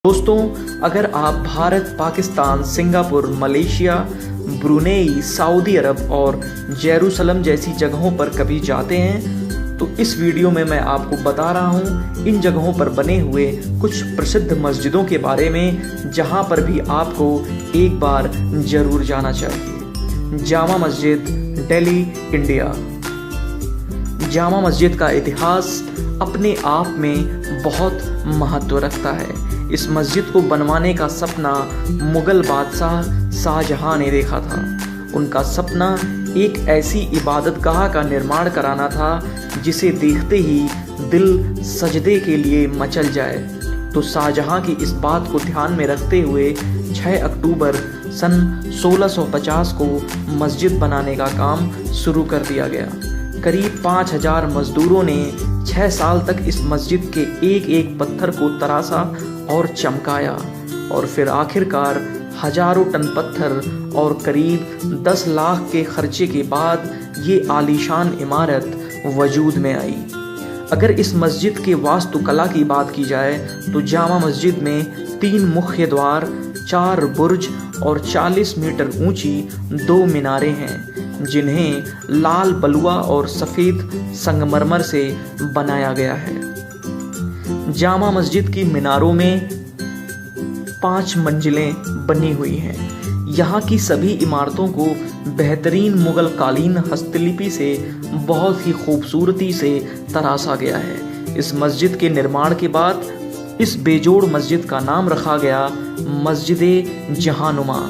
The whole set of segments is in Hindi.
दोस्तों, अगर आप Bharat, Pakistan, Singapore, Malaysia, Brunei, Saudi Arab और जेरूसलम जैसी जगहों पर कभी जाते हैं तो इस वीडियो में मैं आपको बता रहा हूँ इन जगहों पर बने हुए कुछ प्रसिद्ध मस्जिदों के बारे में जहाँ पर भी आपको एक बार जरूर जाना चाहिए। जामा मस्जिद, दिल्ली, इंडिया। जामा मस्जिद का इतिहास अपने आप में बहुत महत्व रखता है। इस मस्जिद को बनवाने का सपना मुगल बादशाह शाहजहां ने देखा था। उनका सपना एक ऐसी इबादतगाह का निर्माण कराना था जिसे देखते ही दिल सजदे के लिए मचल जाए। तो शाहजहां की इस बात को ध्यान में रखते हुए 6 अक्टूबर सन 1650 को मस्जिद बनाने का काम शुरू कर दिया गया। करीब 5000 मजदूरों ने 6 साल तक इस मस्जिद के एक एक पत्थर को तराशा और चमकाया और फिर आखिरकार हजारों टन पत्थर और करीब 10 लाख के खर्चे के बाद ये आलीशान इमारत वजूद में आई। अगर इस मस्जिद के वास्तुकला की बात की जाए तो जामा मस्जिद में 3 मुख्य द्वार, 4 बुर्ज और 40 मीटर ऊंची 2 मीनारें हैं जिन्हें लाल बलुआ और सफ़ेद संगमरमर से बनाया गया है। जामा मस्जिद की मीनारों में 5 मंजिलें बनी हुई हैं। यहाँ की सभी इमारतों को बेहतरीन मुगल कालीन हस्तलिपि से बहुत ही खूबसूरती से तराशा गया है। इस मस्जिद के निर्माण के बाद इस बेजोड़ मस्जिद का नाम रखा गया मस्जिद जहानुमा,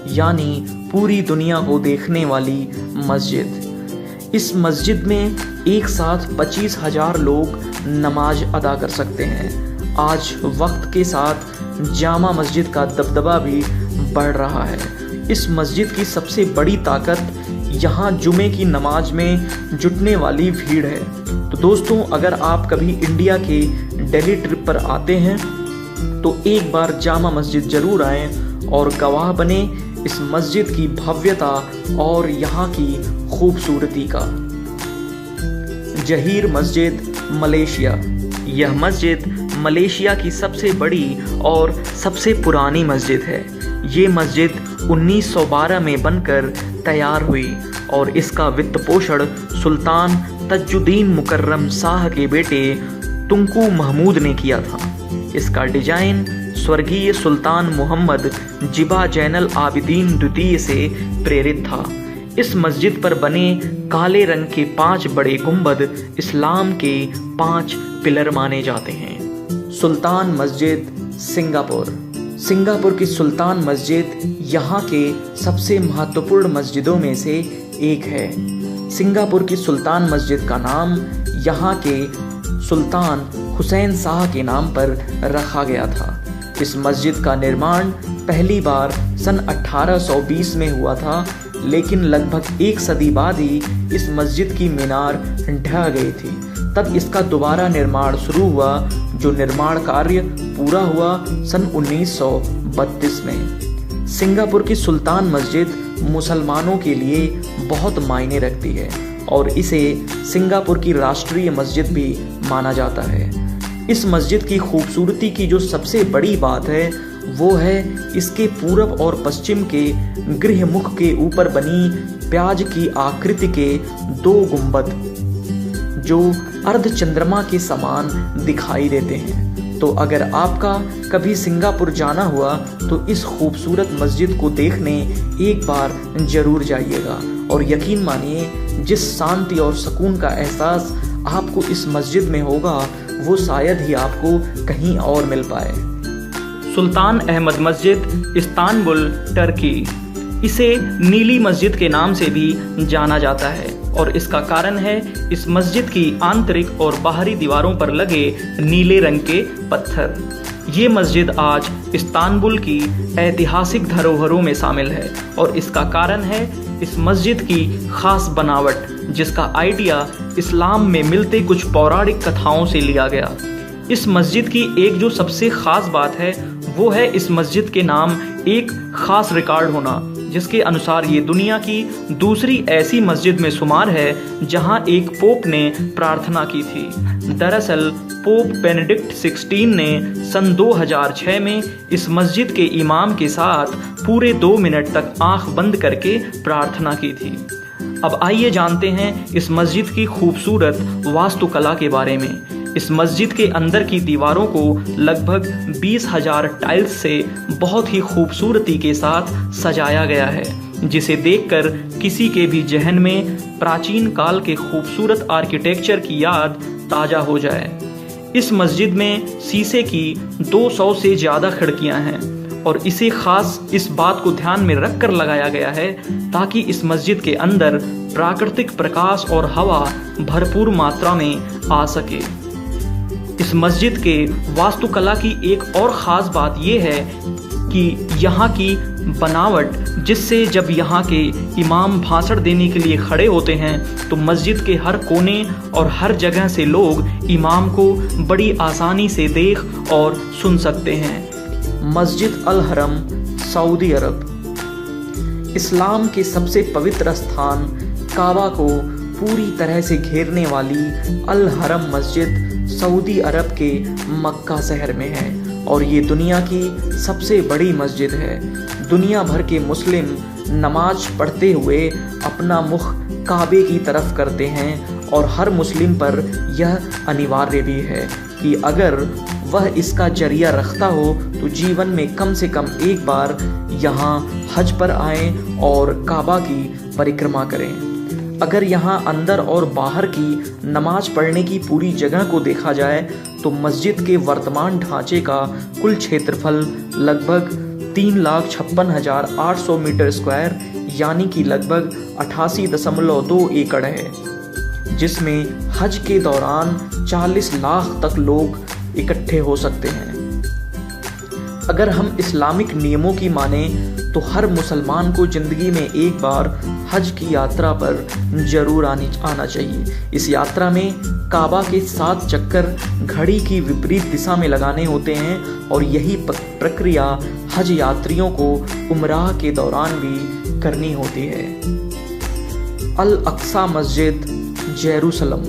यानी पूरी दुनिया को देखने वाली मस्जिद। इस मस्जिद में एक साथ 25,000 लोग नमाज अदा कर सकते हैं। आज वक्त के साथ जामा मस्जिद का दबदबा भी बढ़ रहा है। इस मस्जिद की सबसे बड़ी ताकत यहाँ जुमे की नमाज में जुटने वाली भीड़ है। तो दोस्तों, अगर आप कभी इंडिया के दिल्ली ट्रिप पर आते हैं तो एक बार जामा मस्जिद जरूर आएं और गवाह बने इस मस्जिद की भव्यता और यहाँ की खूबसूरती का। जहीर मस्जिद, मलेशिया। यह मस्जिद मलेशिया की सबसे बड़ी और सबसे पुरानी मस्जिद है। ये मस्जिद 1912 में बनकर तैयार हुई और इसका वित्त पोषण सुल्तान तजुद्दीन मुकर्रम शाह के बेटे तुंकू महमूद ने किया था। इसका डिजाइन स्वर्गीय सुल्तान मोहम्मद जिबा जैनल आबिदीन द्वितीय से प्रेरित था। इस मस्जिद पर बने काले रंग के 5 बड़े गुंबद इस्लाम के 5 पिलर माने जाते हैं। सुल्तान मस्जिद, सिंगापुर। सिंगापुर की सुल्तान मस्जिद यहाँ के सबसे महत्वपूर्ण मस्जिदों में से एक है। सिंगापुर की सुल्तान मस्जिद का नाम यहाँ के सुल्तान हुसैन शाह के नाम पर रखा गया था। इस मस्जिद का निर्माण पहली बार सन 1820 में हुआ था, लेकिन लगभग 1 सदी बाद ही इस मस्जिद की मीनार ढह गई थी। तब इसका दोबारा निर्माण शुरू हुआ, जो निर्माण कार्य पूरा हुआ सन 1932 में। सिंगापुर की सुल्तान मस्जिद मुसलमानों के लिए बहुत मायने रखती है और इसे सिंगापुर की राष्ट्रीय मस्जिद भी माना जाता है। इस मस्जिद की खूबसूरती की जो सबसे बड़ी बात है वो है इसके पूरब और पश्चिम के गृह मुख के ऊपर बनी प्याज की आकृति के 2 गुंबद जो अर्ध चंद्रमा के समान दिखाई देते हैं। तो अगर आपका कभी सिंगापुर जाना हुआ तो इस खूबसूरत मस्जिद को देखने एक बार जरूर जाइएगा और यकीन मानिए जिस शांति और सुकून का एहसास आपको इस मस्जिद में होगा वो शायद ही आपको कहीं और मिल पाए। सुल्तान अहमद मस्जिद, इस्तांबुल, टर्की। इसे नीली मस्जिद के नाम से भी जाना जाता है और इसका कारण है इस मस्जिद की आंतरिक और बाहरी दीवारों पर लगे नीले रंग के पत्थर। ये मस्जिद आज इस्तांबुल की ऐतिहासिक धरोहरों में शामिल है और इसका कारण है इस मस्जिद की खास बनावट, जिसका आइडिया इस्लाम में मिलते कुछ पौराणिक कथाओं से लिया गया। इस मस्जिद की एक जो सबसे खास बात है वो है इस मस्जिद के नाम एक खास रिकॉर्ड होना। जिसके अनुसार ये दुनिया की दूसरी ऐसी मस्जिद में शुमार है जहां एक पोप ने प्रार्थना की थी। दरअसल पोप बेनेडिक्ट 16 ने सन 2006 में इस मस्जिद के इमाम के साथ पूरे 2 मिनट तक आंख बंद करके प्रार्थना की थी। अब आइए जानते हैं इस मस्जिद की खूबसूरत वास्तुकला के बारे में। इस मस्जिद के अंदर की दीवारों को लगभग 20,000 टाइल्स से बहुत ही खूबसूरती के साथ सजाया गया है, जिसे देखकर किसी के भी जहन में प्राचीन काल के खूबसूरत आर्किटेक्चर की याद ताज़ा हो जाए। इस मस्जिद में शीशे की 200 से ज़्यादा खिड़कियां हैं और इसे खास इस बात को ध्यान में रखकर लगाया गया है ताकि इस मस्जिद के अंदर प्राकृतिक प्रकाश और हवा भरपूर मात्रा में आ सके। इस मस्जिद के वास्तुकला की एक और ख़ास बात यह है कि यहाँ की बनावट, जिससे जब यहाँ के इमाम भाषण देने के लिए खड़े होते हैं तो मस्जिद के हर कोने और हर जगह से लोग इमाम को बड़ी आसानी से देख और सुन सकते हैं। मस्जिद अल हरम, सऊदी अरब। इस्लाम के सबसे पवित्र स्थान काबा को पूरी तरह से घेरने वाली अल हरम मस्जिद सऊदी अरब के मक्का शहर में है और ये दुनिया की सबसे बड़ी मस्जिद है। दुनिया भर के मुस्लिम नमाज पढ़ते हुए अपना मुख काबे की तरफ करते हैं और हर मुस्लिम पर यह अनिवार्य भी है कि अगर वह इसका जरिया रखता हो तो जीवन में कम से कम एक बार यहाँ हज पर आएं और काबा की परिक्रमा करें। अगर यहाँ अंदर और बाहर की नमाज पढ़ने की पूरी जगह को देखा जाए तो मस्जिद के वर्तमान ढांचे का कुल क्षेत्रफल लगभग 3,56,800 मीटर स्क्वायर यानी कि लगभग 88.2 एकड़ है, जिसमें हज के दौरान 40 लाख तक लोग इकट्ठे हो सकते हैं। अगर हम इस्लामिक नियमों की माने तो हर मुसलमान को ज़िंदगी में एक बार हज की यात्रा पर जरूर आना चाहिए। इस यात्रा में काबा के 7 चक्कर घड़ी की विपरीत दिशा में लगाने होते हैं और यही प्रक्रिया हज यात्रियों को उमराह के दौरान भी करनी होती है। अल अक्सा मस्जिद, जेरूसलम।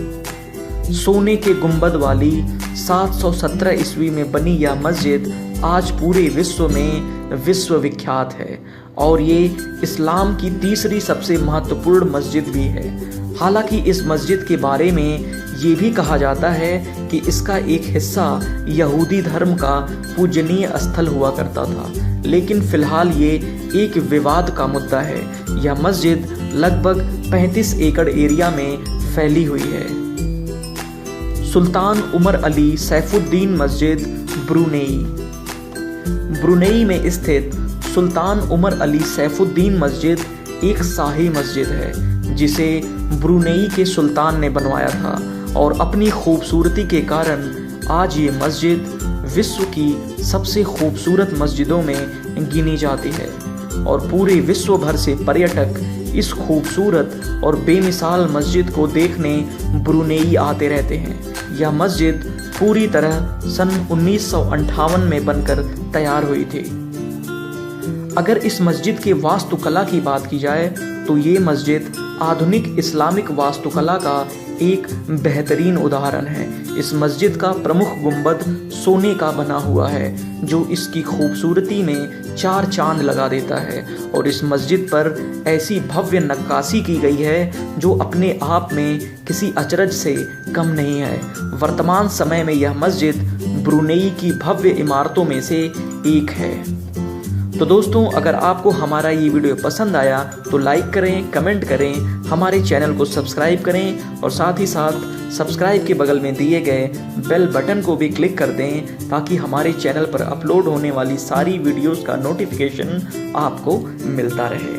सोने के गुंबद वाली 717 ईस्वी में बनी यह मस्जिद आज पूरे विश्व में विश्वविख्यात है और ये इस्लाम की तीसरी सबसे महत्वपूर्ण मस्जिद भी है। हालांकि इस मस्जिद के बारे में ये भी कहा जाता है कि इसका एक हिस्सा यहूदी धर्म का पूजनीय स्थल हुआ करता था, लेकिन फिलहाल ये एक विवाद का मुद्दा है। यह मस्जिद लगभग 35 एकड़ एरिया में फैली हुई है। सुल्तान उमर अली सैफुद्दीन मस्जिद, ब्रुनेई। ब्रुनेई में स्थित सुल्तान उमर अली सैफुद्दीन मस्जिद एक शाही मस्जिद है जिसे ब्रुनेई के सुल्तान ने बनवाया था और अपनी खूबसूरती के कारण आज ये मस्जिद विश्व की सबसे खूबसूरत मस्जिदों में गिनी जाती है और पूरे विश्व भर से पर्यटक इस खूबसूरत और बेमिसाल मस्जिद को देखने ब्रुनेई आते रहते हैं। यह मस्जिद पूरी तरह सन 1958 में बनकर तैयार हुई थी। अगर इस मस्जिद के वास्तुकला की बात की जाए तो ये मस्जिद आधुनिक इस्लामिक वास्तुकला का एक बेहतरीन उदाहरण है। इस मस्जिद का प्रमुख गुंबद सोने का बना हुआ है जो इसकी खूबसूरती में 4 चांद लगा देता है और इस मस्जिद पर ऐसी भव्य नक्काशी की गई है जो अपने आप में किसी अचरज से कम नहीं है। वर्तमान समय में यह मस्जिद ब्रुनेई की भव्य इमारतों में से एक है। तो दोस्तों, अगर आपको हमारा ये वीडियो पसंद आया तो लाइक करें, कमेंट करें, हमारे चैनल को सब्सक्राइब करें और साथ ही साथ सब्सक्राइब के बगल में दिए गए बेल बटन को भी क्लिक कर दें ताकि हमारे चैनल पर अपलोड होने वाली सारी वीडियोस का नोटिफिकेशन आपको मिलता रहे।